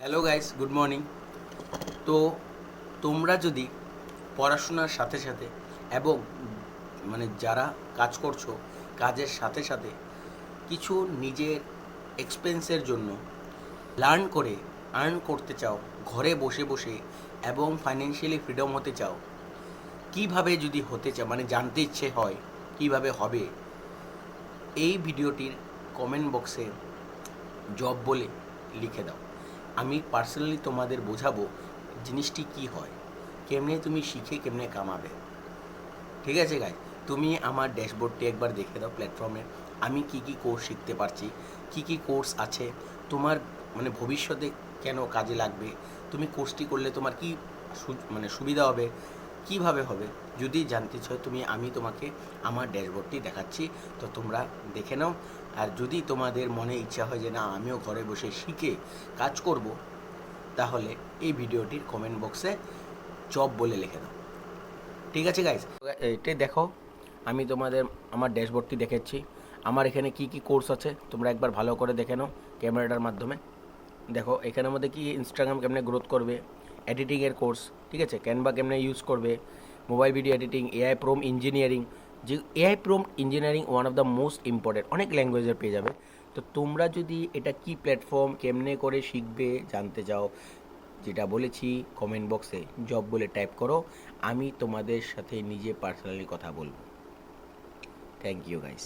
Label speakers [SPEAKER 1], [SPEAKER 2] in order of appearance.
[SPEAKER 1] Hello guys, good morning. তো তোমরা যদি পড়াশোনার সাথে সাথে এবং যারা কাজ করছো কাজের সাথে সাথে কিছু নিজের এক্সপেন্সের জন্য লার্ন করে আর্ন করতে চাও ঘরে বসে বসে এবং ফাইন্যান্সিয়ালি ফ্রিডম হতে চাও, কিভাবে যদি হতে চাও জানতে ইচ্ছে হয় কিভাবে হবে, এই ভিডিওটির কমেন্ট বক্সে জব বলে লিখে দাও। আমি পার্সোনালি তোমাদের বোঝাবো জিনিসটি কি হয়, কেমনে তুমি শিখে কেমনে কামাবে। ঠিক আছে গাই, তুমি আমার ড্যাশবোর্ডটি একবার দেখে দাও প্ল্যাটফর্মে আমি কি কি কোর্স শিখতে পারছি, কি কি কোর্স আছে তোমার ভবিষ্যতে কেন কাজে লাগবে, তুমি কোর্সটি করলে তোমার কি সুবিধা হবে, কিভাবে হবে। যদি জানতে চাও আমি তোমাকে আমার ড্যাশবোর্ডটি দেখাচ্ছি, তো তোমরা দেখে নাও। আর যদি তোমাদের মনে ইচ্ছা হয় যে না আমিও ঘরে বসে শিখে কাজ করব, তাহলে এই ভিডিওটির কমেন্ট বক্সে জব বলে লিখে দাও। ঠিক আছে গাইস, এটাই দেখো, আমি তোমাদের আমার ড্যাশবোর্ডটি দেখাচ্ছি। আমার এখানে কি কি কোর্স আছে তোমরা একবার ভালো করে দেখে নাও ক্যামেরাটার মাধ্যমে। দেখো এখানের মধ্যে কি ইনস্টাগ্রাম কেমনে গ্রোথ করবে, এডিটিংয়ের কোর্স, ঠিক আছে, ক্যানভা কেমনে ইউজ করবে, mobile video editing, AI prompt engineering. যে AI prompt engineering one of the most important, অনেক ল্যাঙ্গুয়েজের পেয়ে যাবে। তো তোমরা যদি এটা কি প্ল্যাটফর্ম কেমনে করে শিখবে জানতে চাও, যেটা বলেছি কমেন্ট বক্সে জব বলে টাইপ করো, আমি তোমাদের সাথে নিজে পার্সোনালি কথা বলবো। Thank you guys.